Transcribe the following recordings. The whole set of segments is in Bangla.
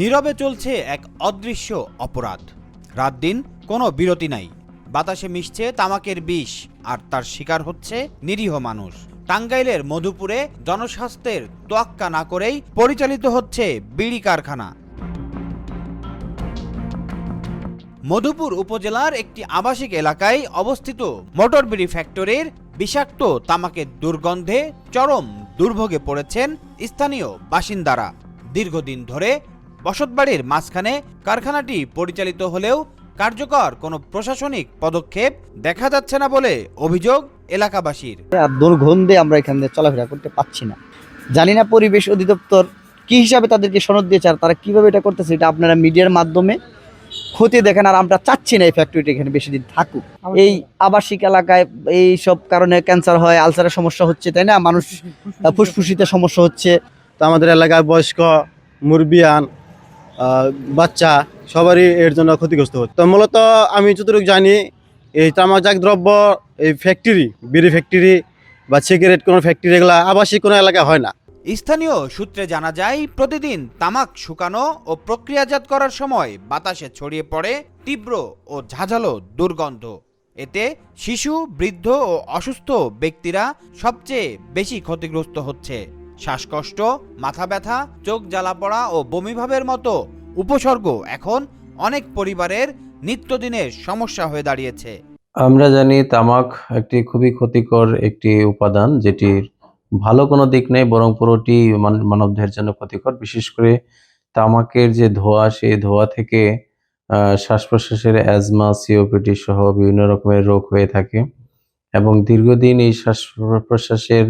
নীরবে চলছে এক অদৃশ্য অপরাধ। রাত দিন কোনো বিরতি নাই। বাতাসে মিশছে তামাকের বিষ, আর তার শিকার হচ্ছে নিরীহ মানুষ। টাঙ্গাইলের মধুপুরে জনস্বাস্থ্যের তোয়াক্কা না করেই পরিচালিত হচ্ছে বিড়ি কারখানা। মধুপুর উপজেলার একটি আবাসিক এলাকায় অবস্থিত মোটর বিড়ি ফ্যাক্টরির বিষাক্ত তামাকের দুর্গন্ধে চরম দুর্ভোগে পড়েছেন স্থানীয় বাসিন্দারা। দীর্ঘদিন ধরে বসতবাড়ির মাঝখানে কারখানাটি পরিচালিত হলেও কার্যকর কোনো প্রশাসনিক পদক্ষেপ দেখা যাচ্ছে না বলে অভিযোগ এলাকাবাসীর। দুর্গন্ধে আমরা এখানে চলাফেরা করতে পারছি না। জানি না পরিবেশ অধিদপ্তর কি হিসাবে তাদেরকে সনদ দিয়েছে আর তারা কিভাবে এটা করতেছে, এটা আপনারা মিডিয়ার মাধ্যমে খতিয়ে দেখেন। আর আমরা চাচ্ছি না এই ফ্যাক্টরিটা এখানে বেশি দিন থাকুক। এই আবাসিক এলাকায় এই সব কারণে ক্যান্সার হয়, আলসারের সমস্যা হচ্ছে, তাই না? মানুষ ফুসফুসিতে সমস্যা হচ্ছে। তো আমাদের এলাকায় বয়স্ক, মুরব্বিয়ান, বাচ্চা সবারই এর জন্য ক্ষতিগ্রস্ত হচ্ছে। তো মূলত আমি যতটুকু জানি, এই তামাকজাত দ্রব্য এই ফ্যাক্টরি, বিড়ি ফ্যাক্টরি বা সিগারেট কোনো ফ্যাক্টরি, এগুলো আবাসিক কোনো এলাকায় হয় না। স্থানীয় সূত্রে জানা যায়, প্রতিদিন তামাক শুকানো ও প্রক্রিয়াজাত করার সময় বাতাসে ছড়িয়ে পড়ে তীব্র ও ঝাঁঝালো দুর্গন্ধ। এতে শিশু, বৃদ্ধ ও অসুস্থ ব্যক্তিরা সবচেয়ে বেশি ক্ষতিগ্রস্ত হচ্ছে। শ্বাসকষ্ট, মাথা ব্যথা, চোখ জ্বালা পড়া ও বমিভাবের মতো উপসর্গ এখন অনেক পরিবারের নিত্যদিনের সমস্যা হয়ে দাঁড়িয়েছে। আমরা জানি তামাক একটি খুবই ক্ষতিকর একটি উপাদান, যেটির ভালো কোনো দিক নেই, বরং পুরোটি মানবদেহের জন্য ক্ষতিকর। বিশেষ করে তামাকের যে ধোঁয়া, সেই ধোঁয়া থেকে শ্বাস প্রশ্বাসের অ্যাজমা, সিওপিডি সহ বিভিন্ন রকমের রোগ হয়ে থাকে এবং দীর্ঘদিন এই শ্বাস প্রশ্বাসের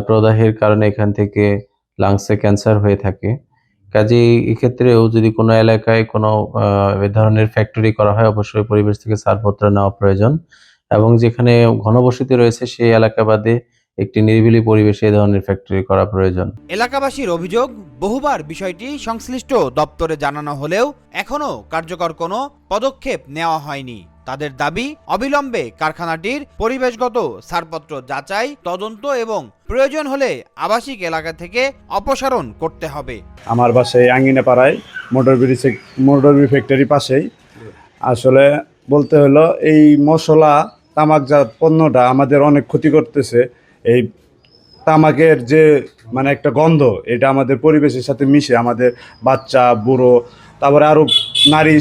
প্রদাহের কারণে এখান থেকে লাংসে ক্যান্সার হয়ে থাকে। কাজেই এক্ষেত্রেও যদি কোনো এলাকায় কোনো এ ধরনের ফ্যাক্টরি করা হয়, অবশ্যই পরিবেশ থেকে ছাড়পত্র নেওয়া প্রয়োজন এবং যেখানে ঘনবসতি রয়েছে সেই এলাকা বাদে একটি নিরিবিলি পরিবেশে এ ধরনের ফ্যাক্টরি করা প্রয়োজন। এলাকাবাসীর অভিযোগ, বহুবার বিষয়টি সংশ্লিষ্ট দপ্তরে জানানো হলেও এখনো কার্যকর কোনো পদক্ষেপ নেওয়া হয়নি। তাদের দাবি, অবিলম্বে কারখানাটির পরিবেশগত ছাড়পত্র যাচাই, তদন্ত এবং প্রয়োজন হলে আবাসিক এলাকা থেকে অপসারণ করতে হবে। আমার বাসায় আঙ্গিনা পাড়ায় মোটর বিড়ি ফ্যাক্টরি পাশেই। আসলে বলতে হলো, এই মশলা তামাকজাত পণ্যটা আমাদের অনেক ক্ষতি করতেছে। এই তামাকের যে একটা গন্ধ, এটা আমাদের পরিবেশের সাথে মিশে আমাদের বাচ্চা, বুড়ো, তারপরে আরো নারী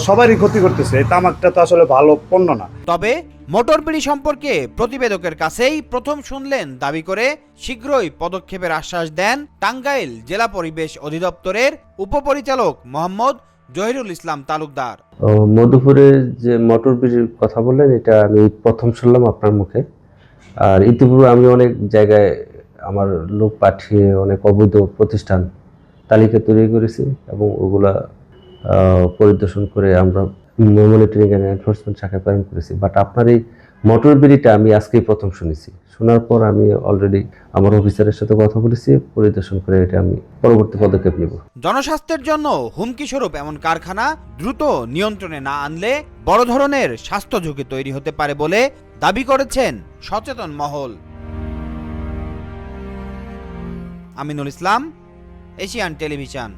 সবারই ক্ষতি করতেছে। এই তামাকটা তো আসলে ভালো পণ্য না। তবে মোটর বিড়ি সম্পর্কে প্রতিবেদকের কাছেই প্রথম শুনলেন দাবি করে শীঘ্রই পদক্ষেপের আশ্বাস দেন টাঙ্গাইল জেলা পরিবেশ অধিদপ্তরের উপপরিচালক মোহাম্মদ জহিরুল ইসলাম তালুকদার। মধুপুরে যে মোটর বিড়ির কথা বললেন, এটা আমি প্রথম শুনলাম আপনার মুখে। আর ইতিপূর্বে আমি অনেক জায়গায় আমার লোক পাঠিয়ে অনেক অবৈধ প্রতিষ্ঠান তালিকা তৈরি করেছি এবং ওগুলা পরিদর্শন করে আমরা মনিটরিং অ্যান্ড এনফোর্সমেন্ট শাখায় প্রেরণ করেছি। বাট আপনার এই মোটর বিড়িটা আমি আজকেই প্রথম শুনেছি। শোনার পর আমি অলরেডি আমার অফিসারের সাথে কথা বলেছি, পরিদর্শন করে এটা আমি পরবর্তী পদক্ষেপ নেব। জনস্বাস্থ্যের জন্য হুমকি স্বরূপ এমন কারখানা দ্রুত নিয়ন্ত্রণে না আনলে বড় ধরনের স্বাস্থ্য ঝুঁকি তৈরি হতে পারে বলে দাবি করেছেন সচেতন মহল। Aminul Islam, Asian television.